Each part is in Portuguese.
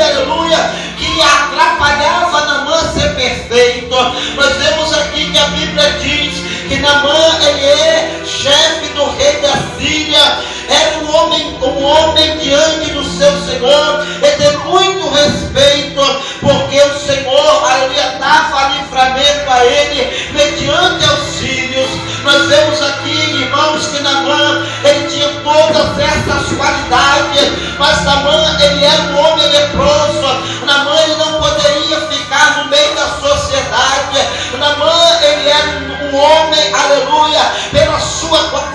aleluia, que atrapalhava Naamã ser perfeito. Nós vemos aqui que a Bíblia diz que Naamã, ele é chefe do rei da Síria, era um homem diante do seu Senhor, ele tem muito respeito, porque o Senhor, aleluia, dava livramento a ele mediante auxílios. Nós vemos aqui, irmãos, que Naamã, ele tinha todas essas qualidades, mas Naamã, ele era um homem leproso. Naamã, ele não poderia ficar no meio da sociedade. Naamã, ele era um homem, aleluia, pela sua qualidade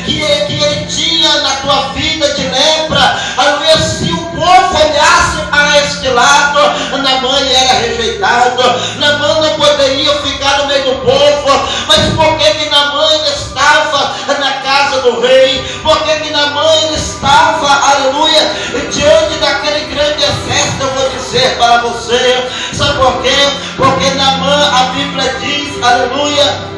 que ele tinha na tua vida de lepra, aleluia. Se o povo olhasse para este lado, Naamã era rejeitado. Naamã não poderia ficar no meio do povo. Mas por que Naamã estava na casa do rei? Por que Naamã estava, aleluia, diante daquele grande exército? Eu vou dizer para você, sabe por quê? Porque Naamã, a Bíblia diz, aleluia,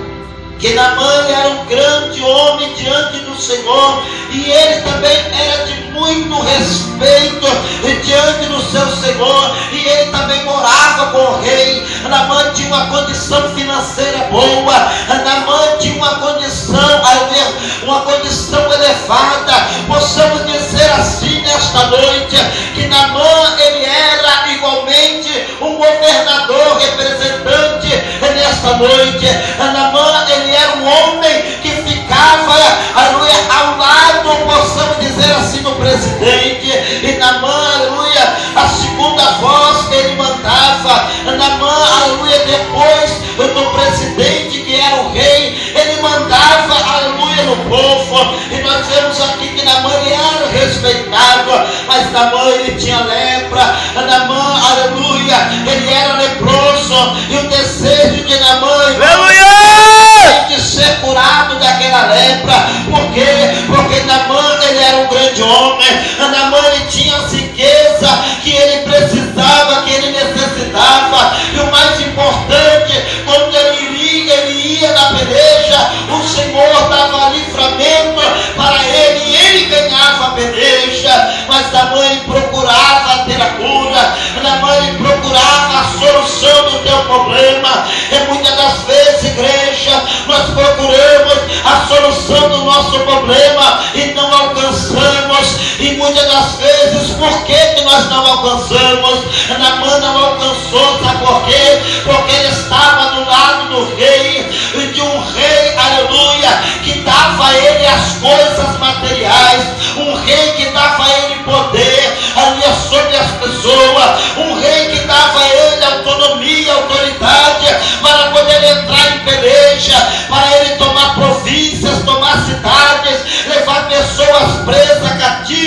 que Naamã era um grande homem diante do Senhor, e ele também era de muito respeito diante do seu Senhor, e ele também morava com o rei. Naamã tinha uma condição financeira boa, Naamã tinha uma condição elevada. Possamos dizer assim nesta noite, que Naamã, ele era igualmente um governador representante nesta noite. Naamã, ele era um homem que ficava, aleluia, ao lado, possamos dizer assim, do presidente. E Naamã, aleluia, a segunda voz ele mandava. Naamã, aleluia, depois do presidente, que era o rei, ele mandava, aleluia, no povo. E nós vemos aqui que Naamã, ele era respeitado, mas Naamã, ele tinha lepra. Naamã, aleluia, ele era leproso, e o desejo de Naamã, de ser curado daquela lepra. Por quê? Porque Naamã, ele era um grande homem. Naamã, ele tinha a riqueza que ele precisava, que ele necessitava. E o mais importante, quando ele ia na peleja, o Senhor dava livramento para ele, e ele ganhava a peleja. Mas Naamã, ele procurava ter a cura. Naamã, ele procurava a solução do teu problema. E muitas das vezes, igreja, nós procuramos a solução do nosso problema e não alcançamos. E muitas das vezes, por que nós não alcançamos? Naamã não alcançou, sabe por quê? Porque ele estava do lado do rei, de um rei, aleluia, que dava a ele as coisas materiais, um rei que dava a ele poder, aleluia, sobre as pessoas, um rei que dava a ele autonomia, autoridade, para poder entrar em peleja, para ele tomar províncias, tomar cidades, levar pessoas presas, cativas,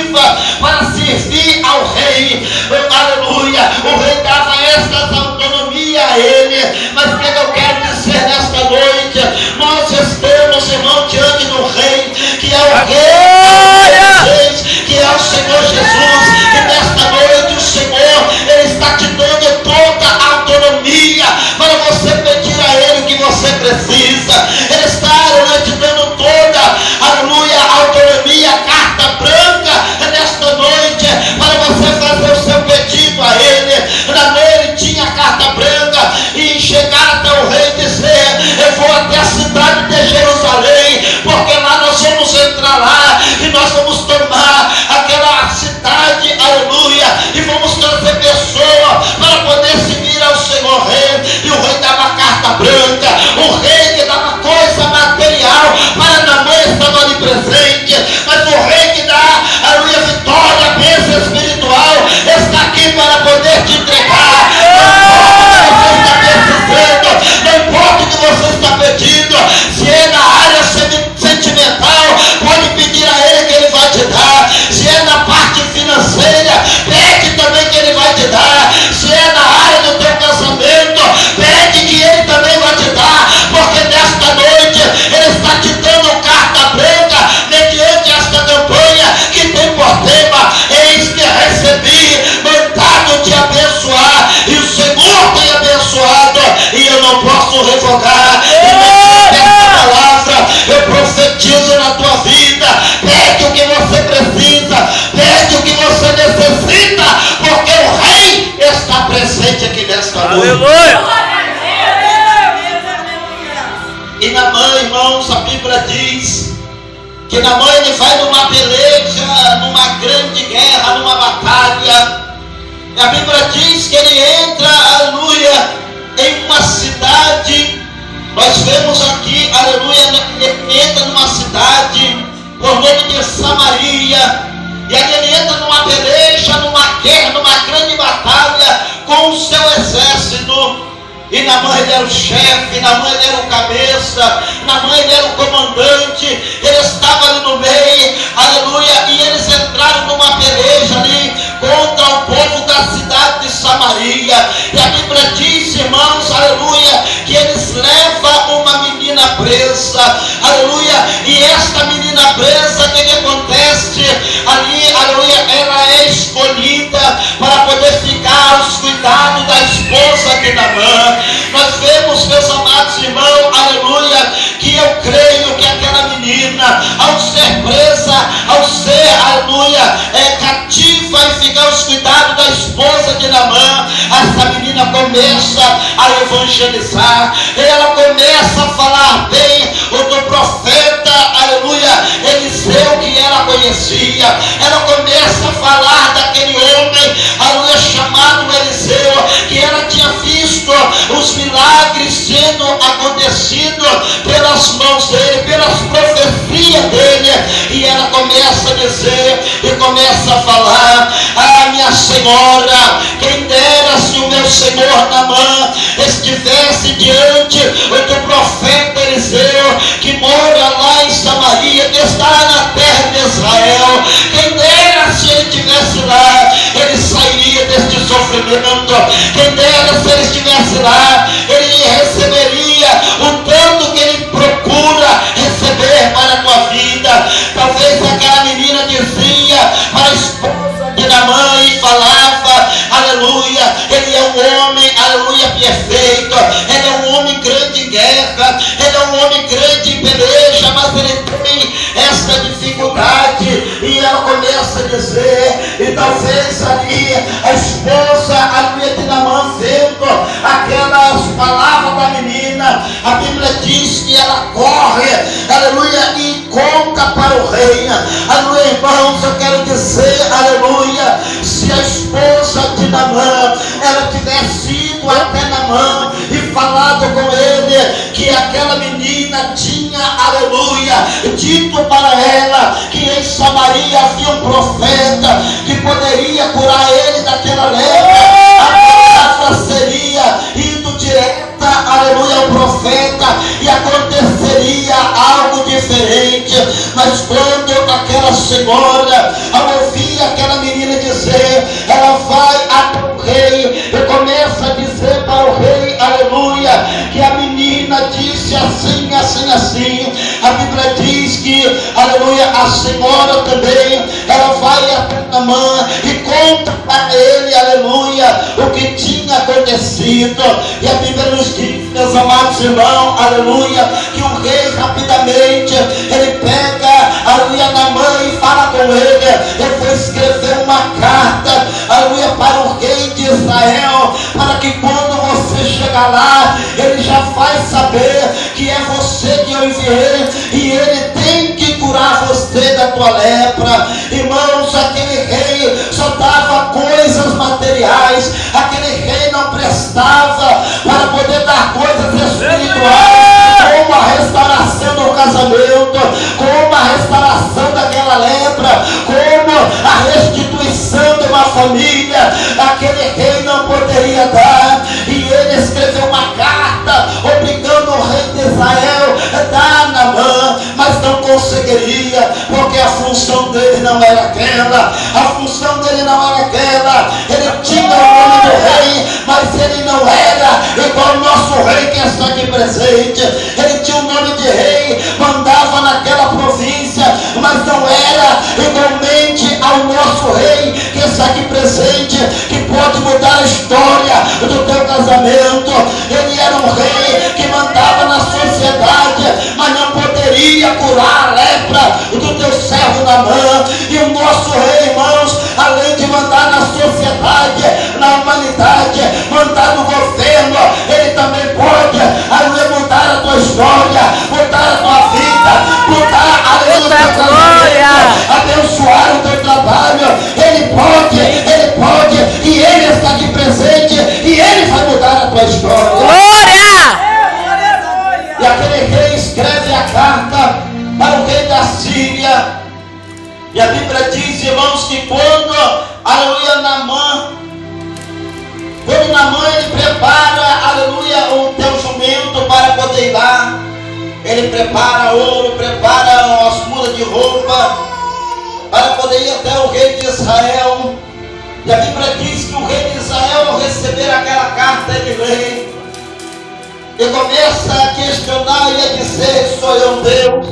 para servir ao rei. Aleluia, o rei dava essas autonomia a ele. Mas o que eu quero dizer nesta noite? Nós estamos, irmão, diante do rei, que é o rei, que é o Senhor Jesus. E nesta noite o Senhor, ele está te dando toda a autonomia para você pedir a ele o que você precisa. Ele está te dando toda, aleluia, a autonomia, carta branca nesta noite, para você fazer o seu pedido a ele. Naamã, ele tinha a carta branca e chegar até o rei. noite. Aleluia! E Naamã, irmãos, a Bíblia diz que Naamã ele vai numa peleja, numa grande guerra, numa batalha. E a Bíblia diz que ele entra, aleluia, em uma cidade. Nós vemos aqui, aleluia, ele entra numa cidade por nome de Samaria. E aí ele entra numa peleja, numa guerra, numa grande batalha com o seu exército. E Naamã ele era o chefe, Naamã ele era o cabeça, Naamã ele era o comandante, ele estava ali no meio, aleluia, e eles entraram numa peleja ali contra o povo da cidade de Samaria. E a Bíblia diz, irmãos, aleluia, que eles levam uma menina presa, aleluia, e esta menina presa, o que acontece? Ali, aleluia, ela é escolhida para poder ficar aos cuidados da esposa de Naamã. Nós vemos, meus amados irmãos, aleluia, que eu creio que aquela menina, ao ser presa, ao ser, aleluia, cativa e ficar aos cuidados da esposa de Naamã, essa menina começa a evangelizar, ela começa a falar bem do profeta, aleluia, Eliseu, que ela conhecia. Ela começa a falar daquele homem, aleluia, chamado Eliseu, que ela tinha visto os milagres sendo acontecido pelas mãos dele, pelas profecias dele. E ela começa a dizer e começa a falar: ah, minha senhora, quem dera se o meu senhor Naamã estivesse diante do profeta Eliseu, que mora lá em Samaria, que está na terra de Israel. Quem dera se ele estivesse lá, ele sairia deste sofrimento. Quem dera se ele estivesse lá, ele receberia o tanto que ele procura receber para a tua vida. Talvez aquela menina dizia para a esposa de Naamã e falava: aleluia, ele é um homem, aleluia, perfeito, ele é um homem grande em guerra, ele é um homem grande em peleja, mas ele tem essa dificuldade. E ela começa a dizer, e talvez ali a esposa, aleluia, de Naamã, vendo aquelas palavras da menina, a Bíblia diz que ela corre, aleluia, e conta para o rei. Aleluia, irmãos, eu quero dizer, aleluia, se a esposa de Naamã, ela tivesse ido até Naamã e falado com ele que aquela menina tinha, aleluia, dito para ela que em Samaria havia um profeta que poderia curar ele daquela lepra, a palavra seria ido direta, aleluia, ao profeta, e aconteceria algo diferente. Mas quando aquela senhora, ao ouvir aquela menina dizer, ela vai até o rei e começa a dizer para o rei, aleluia, que a menina disse assim, assim, assim. A Bíblia diz que, aleluia, a senhora também, ela vai até Naamã e conta para ele, aleluia, o que tinha acontecido. E a Bíblia nos diz, meus amados irmãos, aleluia, que o rei rapidamente, ele pega, aleluia, Naamã e fala com ele: eu vou escrever uma carta, aleluia, para o rei de Israel, para que quando você chegar lá, ele já vai saber que é você que eu enviei, e ele tem que curar você da tua lepra. Irmãos, aquele rei só dava coisas materiais, aquele rei não prestava para poder dar coisas espirituais, como a restauração do casamento, como a restauração daquela lepra, como a restituição de uma família. Aquele rei não poderia dar, e ele escreveu uma carta obrigando o rei de Israel a dar Naamã, mas não conseguiria, porque a função dele não era aquela, a função dele não era aquela. Ele tinha o nome do rei, mas ele não era igual o nosso rei que está aqui presente. Ele tinha o nome de rei, mandava naquela província, mas não era igualmente ao nosso rei que está aqui presente, que pode mudar a história do teu casamento. Ele era um rei que mandava na sociedade, mas não poderia curar a lepra do teu servo Naamã. E o nosso rei, irmãos, além de mandar na sociedade, na humanidade, mandar no governo, Ele Naamã, ele prepara, aleluia, o teu jumento para poder ir lá. Ele prepara ouro, prepara as mudas de roupa para poder ir até o rei de Israel. E a Bíblia diz que o rei de Israel, ao receber aquela carta de rei, ele começa a questionar e a dizer: sou eu Deus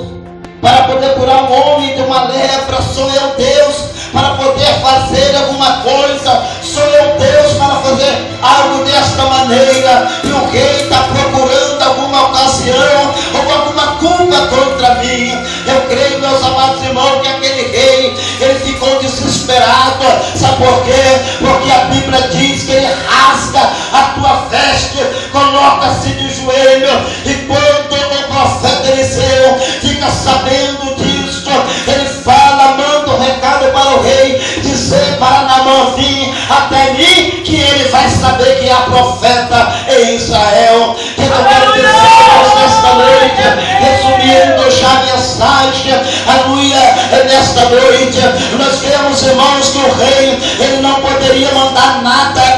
para poder curar um homem de uma lepra? Sou eu Deus para poder fazer alguma coisa? Sou eu Deus para fazer algo desta maneira? E o rei está procurando alguma ocasião ou alguma culpa contra mim. Eu creio, meus amados irmãos, que aquele rei, ele ficou desesperado. Sabe por quê? Porque a Bíblia diz que ele rasga a tua veste, coloca-se de joelho, e quando o profeta Eliseu fica sabendo disso, ele fala, manda um recado para o rei, dizer para Naamã vir até mim, que ele vai saber que há profeta em Israel. Que eu quero dizer nesta noite, resumindo já a mensagem, aleluia, nesta noite, nós vemos, irmãos, que o rei, ele não poderia mandar nada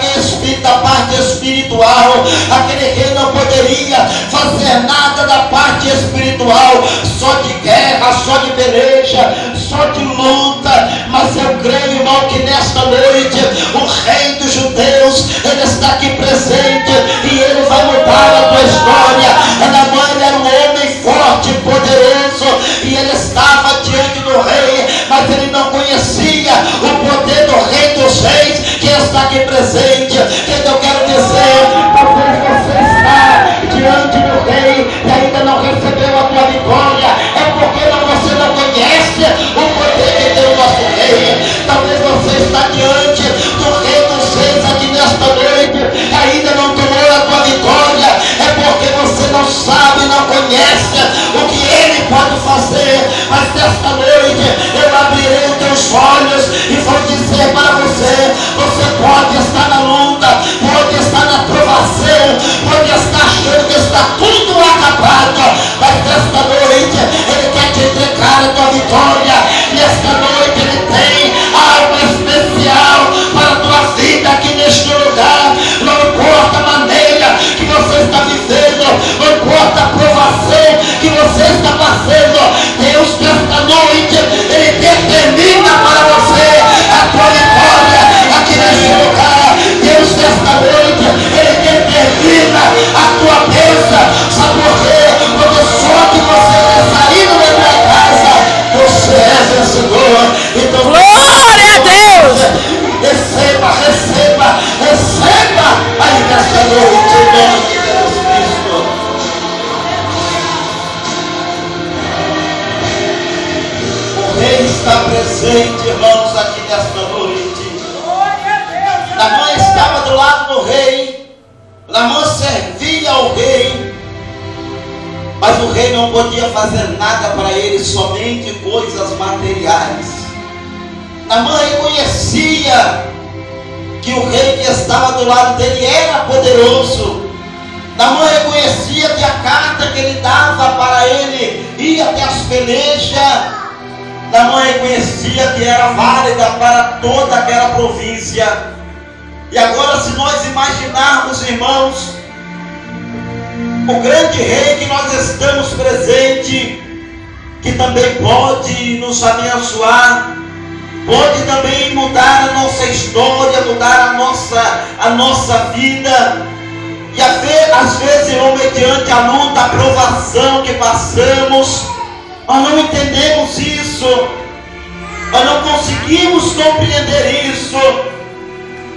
da parte espiritual. Aquele rei não poderia fazer nada da parte espiritual, só de guerra, só de peleja, só de luta. Mas eu creio, irmão, que nesta noite o rei dos judeus, ele está aqui presente e ele vai mudar a tua história. Naamã era um homem forte, poderoso, e ele estava diante do rei, mas ele não conhecia o poder do rei dos reis que está aqui presente. Que eu quero dizer, talvez você está diante do rei e ainda não recebeu a tua vitória, é porque você não conhece o poder que tem o nosso rei. Talvez você está diante do rei dos reis aqui nesta noite e ainda não tomou a tua vitória, é porque você não sabe, não conhece o que ele pode fazer. Mas nesta noite eu abrirei os teus olhos e vou dizer para você: você pode estar na luta, pode estar na provação, pode estar achando que está tudo acabado, mas nesta noite ele quer te entregar a tua vitória. Nesta noite ele tem algo especial para a tua vida aqui neste lugar. Não importa a maneira que você está vivendo, não importa a provação que você está passando, Deus nesta noite ele determina para você a tua vitória aqui neste lugar. Deus nesta noite ele determina a tua bênção. Sabe por quê? Quando só que você é saído da tua casa, você é vencedor. Então, glória a Deus! Receba, receba, receba aí nesta noite, em nome de Jesus Cristo. O rei está presente, irmãos, aqui nesta noite. Naamã estava do lado do rei, Naamã servia ao rei, mas o rei não podia fazer nada para ele, somente coisas materiais. Naamã reconhecia que o rei que estava do lado dele era poderoso. Naamã reconhecia que a carta que ele dava para ele ir até as pelejas, Naamã reconhecia que era válida para toda aquela província. E agora, se nós imaginarmos, irmãos, o grande rei que nós estamos presente, que também pode nos abençoar, pode também mudar a nossa história, mudar a nossa vida. E às vezes, irmão, mediante a luta, a provação que passamos, nós não entendemos isso, nós não conseguimos compreender isso.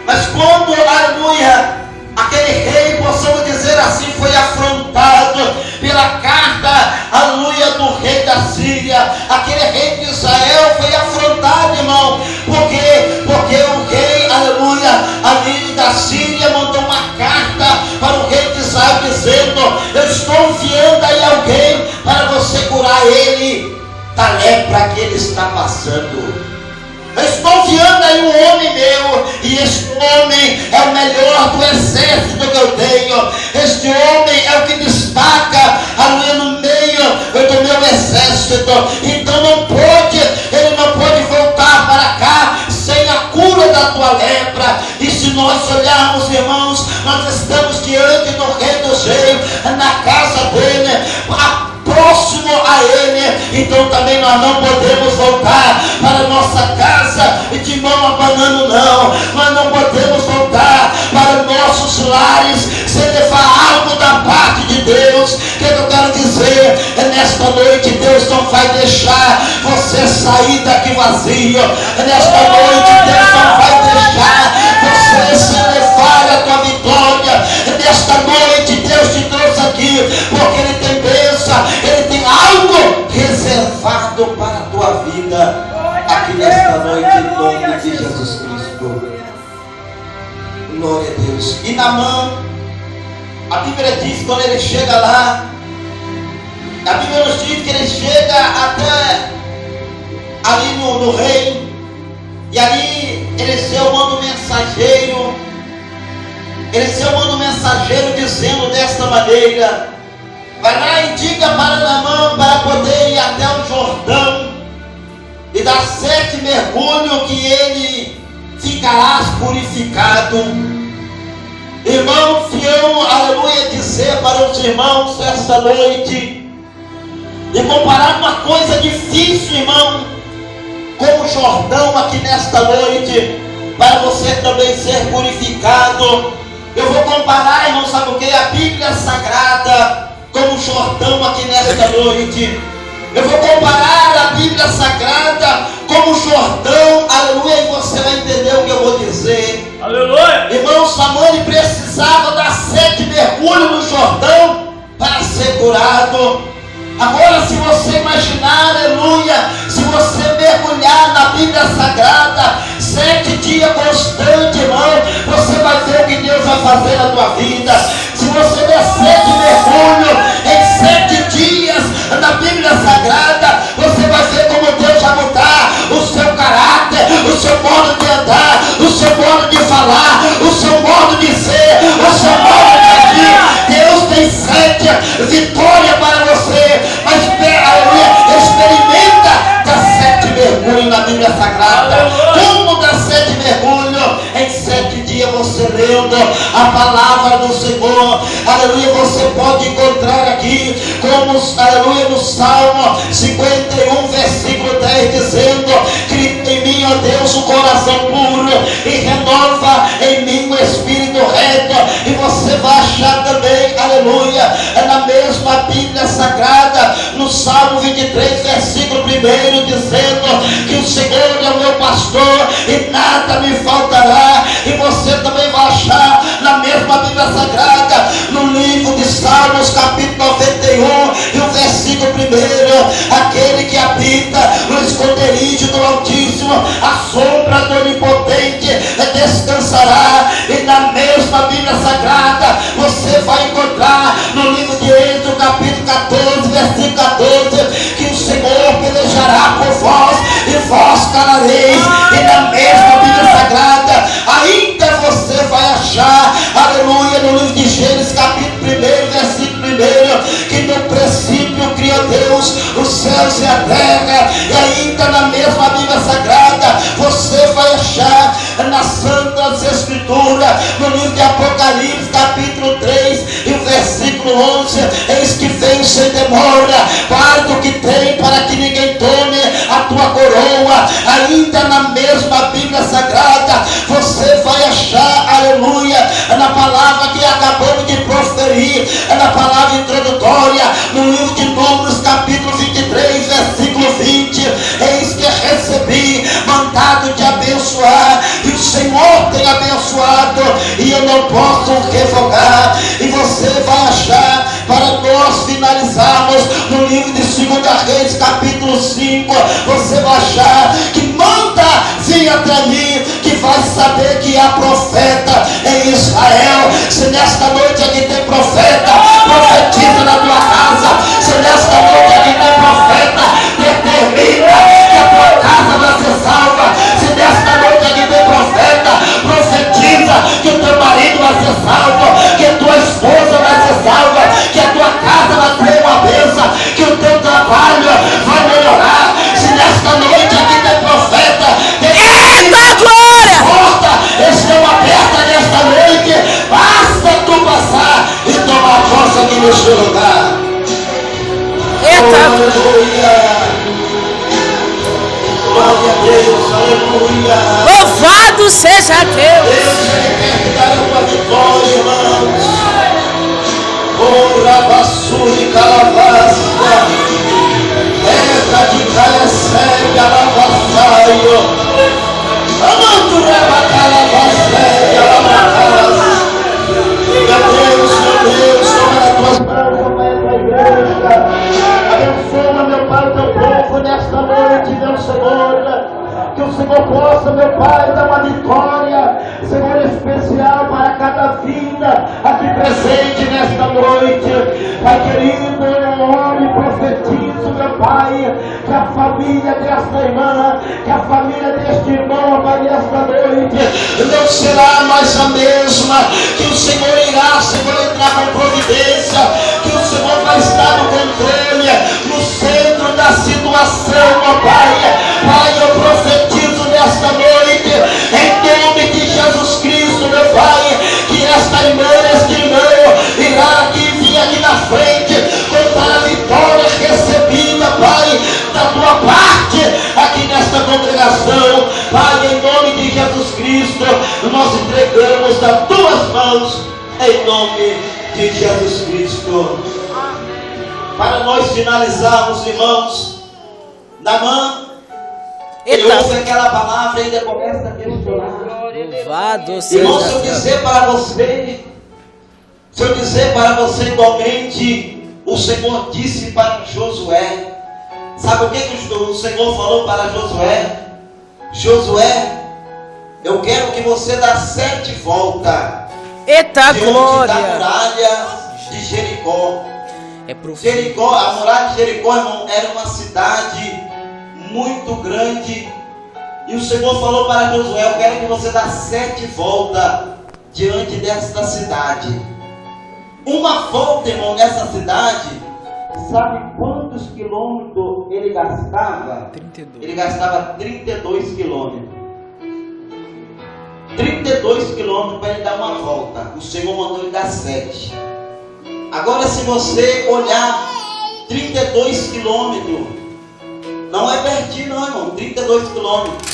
Mas quando, aleluia, aquele rei, possamos dizer assim, foi afrontado pela carta, aleluia, do rei da Síria, aquele rei de Israel foi afrontado, irmão. Por quê? Porque o rei, aleluia, ali da Síria mandou uma carta para o rei de Israel dizendo: eu estou enviando aí alguém para você curar ele da lepra que ele está passando. Eu estou enviando aí um homem meu, e este homem é o melhor do exército que eu tenho. Este homem é o que destaca ali no meio do meu exército. Então ele não pode voltar para cá sem a cura da tua lepra. E se nós olharmos, irmãos, nós estamos diante do Rei dos Reis, na casa dele, próximo a ele. Então também nós não podemos voltar para nossa casa de mão abanando, não. Nós não podemos voltar para nossos lares sem levar algo da parte de Deus. O que eu quero dizer? Nesta noite Deus não vai deixar você sair daqui vazio. Nesta noite Deus não vai deixar você se levar a tua vitória. Nesta noite Deus te trouxe aqui porque Ele tem bênção, Ele tem algo reservado para a tua vida aqui nesta noite, em nome de Jesus Cristo. Glória a Deus. E Naamã, a Bíblia diz, quando ele chega lá, a Bíblia nos diz que ele chega até ali no rei, e ali Eliseu manda um mensageiro. Eliseu manda um mensageiro dizendo desta maneira: vai lá e diga para Naamã para poder ir até o Jordão e dar 7 mergulhos que ele ficará purificado. Irmãos, se eu, aleluia, dizer para os irmãos esta noite e comparar uma coisa difícil, irmão, com o Jordão aqui nesta noite, para você também ser purificado, eu vou comparar, irmão, sabe o que? A Bíblia Sagrada com o Jordão aqui nesta noite. Eu vou comparar a Bíblia Sagrada com o Jordão, aleluia, e você vai entender o que eu vou dizer. Aleluia! Irmão, Samuel precisava dar 7 mergulhos no Jordão para ser curado. Agora, se você imaginar, aleluia, se você mergulhar na Bíblia Sagrada 7 dias constantes, irmão, você vai ver o que Deus vai fazer na tua vida. Se você der 7 mergulhos em 7 dias na Bíblia Sagrada, você vai ver como Deus vai mudar o seu caráter, o seu modo de andar, o seu modo de falar, o seu modo de ser, o seu modo de agir. Deus tem 7 vitórias para você, mas aleluia, experimenta dar 7 mergulhos na Bíblia Sagrada. Como dar 7 mergulhos em 7 dias você lendo a palavra do Senhor, aleluia, você pode encontrar aqui, como, aleluia, no Salmo 51, versículo 10, dizendo: cria em mim, ó Deus, um coração puro e renova em mim o espírito reto. E você vai achar também, aleluia, na mesma Bíblia Sagrada, no Salmo 23, versículo 1, dizendo que o Senhor é o meu pastor e nada me faltará. E você também vai achar na mesma Bíblia Sagrada, no livro de Salmos, capítulo 91, e o versículo 1, aquele que habita no esconderijo do Altíssimo, a sombra do Onipotente descansará. E na mesma Bíblia Sagrada você vai encontrar no livro de Êxodo, capítulo 14, versículo 14, que o Senhor pelejará por vós e vós calareis. E na mesma Bíblia Sagrada ainda você vai achar, aleluia, no livro de Gênesis, capítulo 1, versículo 1, que no princípio criou Deus os céus e a terra. E ainda na mesma Bíblia Sagrada você vai achar nas Santas Escrituras, no livro de Apocalipse, capítulo 3 e o versículo 11: eis que vem sem demora, guarda o que tem para que ninguém tome a tua coroa. Ainda na mesma Bíblia Sagrada você vai achar, aleluia, na palavra que acabamos de proferir, na palavra introdutória, no livro de Números, capítulo 23, versículo 20: eis que recebi mandado de abençoar, e o Senhor tem abençoado, e eu não posso revogar. E você vai achar, para nós finalizarmos, no livro de 2 Reis, capítulo 5, você vai achar que manda vir até mim, que vai saber que há profeta em Israel. Se nesta noite aqui tem profeta, profetiza na tua casa. Se nesta noite aqui tem profeta, determina que a tua casa vai ser salva. Se nesta noite aqui tem profeta, profetiza que o teu marido vai ser salvo, que a tua esposa vai ser salva, que a tua casa vai ter uma bênção, que o teu trabalho vai melhorar. Se nesta noite aqui tem profeta, eita glória! portas estão abertas neste lugar. Aleluia. Glória a Deus, aleluia. Louvado seja Deus. Deus, Ele quer te dar uma vitória, irmãos. Ora, basura e calabasta. Essa de calecebe, alabassaio. Amando, reba, calabassaio, alabassaio. Meu Deus, toma nas tuas mãos, toma a tua igreja. Abençoa, meu Pai, teu povo nesta noite, meu Senhor. Que o Senhor possa, meu Pai, dar uma vitória, Senhor, especial para cada vida aqui presente nesta noite. Pai querido, eu oro e profetizo, meu Pai, que a família desta irmã, que a família deste irmão, Pai, nesta noite, não será mais a mesma. Que o Senhor irá, Senhor, entrar com providência, que o Senhor vai estar no controle, no centro da situação, meu Pai. Pai, eu profetizo nesta noite, em nome de Jesus Cristo, meu Pai, que esta irmã, este irmão, irá aqui, vir aqui na frente, contar a vitória recebida, Pai, da tua parte, aqui nesta congregação. Pai, em nome de Jesus Cristo, nós entregamos nas tuas mãos, em nome de Jesus Cristo. Para nós finalizarmos, irmãos, Naamã, ele ouve aquela palavra e ainda começa a questionar. Louvado seja Irmão, se eu dizer para você igualmente, o Senhor disse para Josué. Sabe o que o Senhor falou para Josué? Josué, eu quero que você dê 7 voltas. Eita glória! Da muralha de Jericó. Jericó, a muralha de Jericó, irmão, era uma cidade muito grande. E o Senhor falou para Josué: eu quero que você dê 7 voltas diante desta cidade. Uma volta, irmão, nessa cidade, sabe quantos quilômetros ele gastava? 32. Ele gastava 32 quilômetros. 32 quilômetros para ele dar uma volta. O Senhor mandou ele dar 7. Agora, se você olhar 32 quilômetros, não é pertinho não, irmão. 32 quilômetros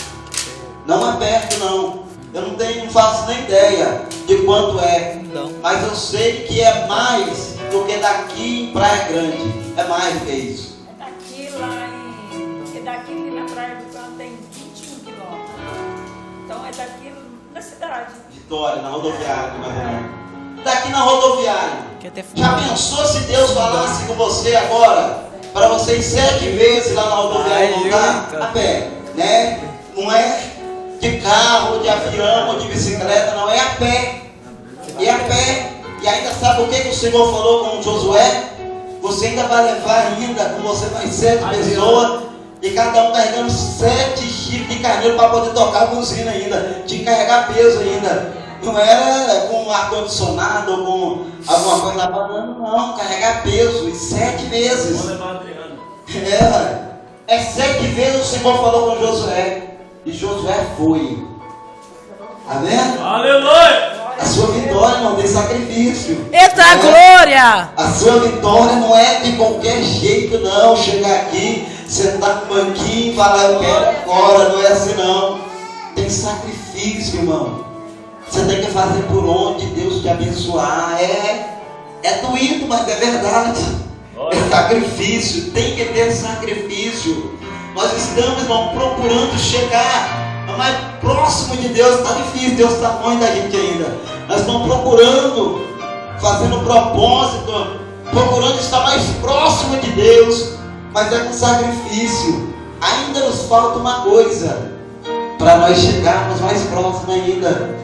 não é perto não. Eu não faço nem ideia de quanto é. Não. Mas eu sei que é mais do que daqui em Praia Grande. É mais do que isso. É daqui lá porque daqui na Praia do Canto tem 21 quilômetros. Então é daqui na cidade. Vitória, na rodoviária, mais ou menos. Daqui na rodoviária. Já pensou se Deus falasse com você agora, para você ir 7 vezes lá na rodoviária e voltar a pé, né? Não é de carro, de avião ou de bicicleta, não, é a pé. E a pé. E ainda sabe o que o Senhor falou com Josué? Você ainda vai levar ainda com você mais 7 pessoas, e cada um carregando 7 chifres de carneiro para poder tocar a buzina ainda, de carregar peso ainda. Não era com ar-condicionado ou com alguma coisa abanando, não. Carregar peso, e 7 vezes. É 7 vezes o Senhor falou com Josué. E Josué foi. Amém? Aleluia! A sua vitória não tem sacrifício. Eita glória! A sua vitória não é de qualquer jeito, não. Chegar aqui, sentar no banquinho e falar: eu quero agora. Não é assim, não. Tem sacrifício, irmão. Você tem que fazer por onde Deus te abençoar. É doído, mas é verdade. É sacrifício, tem que ter sacrifício. Nós estamos, irmão, procurando chegar mais próximo de Deus. Está difícil, Deus está longe da gente ainda. Nós estamos procurando, fazendo propósito, procurando estar mais próximo de Deus, mas é com sacrifício. Ainda nos falta uma coisa para nós chegarmos mais próximo ainda.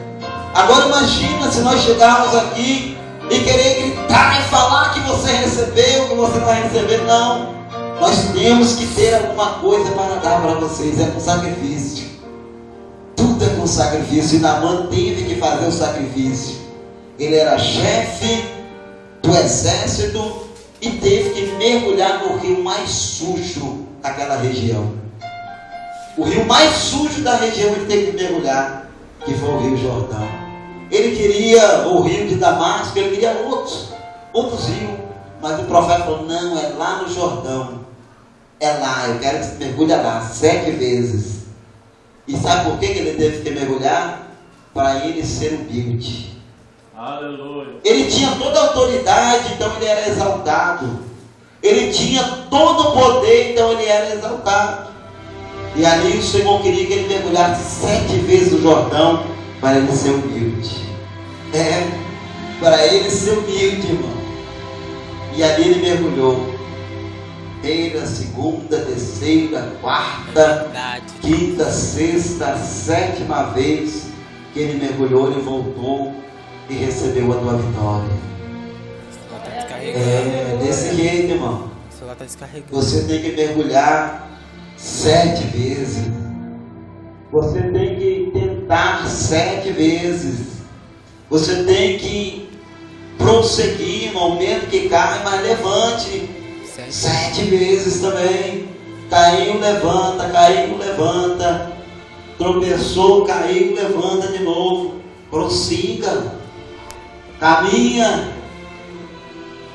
Agora imagina se nós chegarmos aqui e querer gritar e falar que você recebeu, que você vai receber. Não, nós temos que ter alguma coisa para dar para vocês. É com sacrifício. Tudo é com sacrifício. E Naamã teve que fazer o sacrifício. Ele era chefe do exército e teve que mergulhar no rio mais sujo daquela região. O rio mais sujo da região ele teve que mergulhar, que foi o Rio Jordão. Ele queria o rio de Damasco, ele queria outros rios. Mas o profeta falou, não, é lá no Jordão. É lá, eu quero que você mergulhe lá 7 vezes. E sabe por que ele teve que mergulhar? Para ele ser humilde. Aleluia. Ele tinha toda a autoridade, então ele era exaltado. Ele tinha todo o poder, então ele era exaltado. E ali o Senhor queria que ele mergulhasse 7 vezes no Jordão, para ele ser humilde. Para ele ser humilde, irmão. E ali ele mergulhou. Primeira, segunda, terceira, quarta, quinta, sexta, 7ª vez que ele mergulhou, ele voltou e recebeu a tua vitória. Desse jeito, irmão. Você tem que mergulhar 7 vezes. Você tem que tentar 7 vezes. Você tem que prosseguir, irmão, mesmo que caia, mas levante 7 vezes também. Caiu, levanta, caiu, levanta. Tropeçou, caiu, levanta de novo. Prossiga, caminha,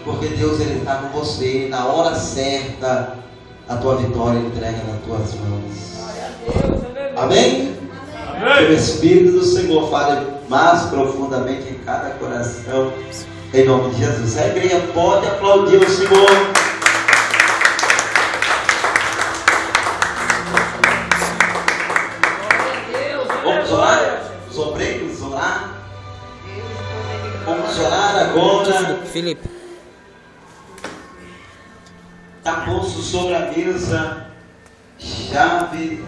porque Deus ele está com você. Na hora certa a tua vitória ele entrega nas tuas mãos. Glória a Deus, aleluia. Amém? Amém. Que o Espírito do Senhor fale mais profundamente em cada coração, em nome de Jesus. A igreja pode aplaudir o Senhor. Vamos orar? Os obreiros orar? Vamos orar agora. Felipe. Está posto sobre a mesa chave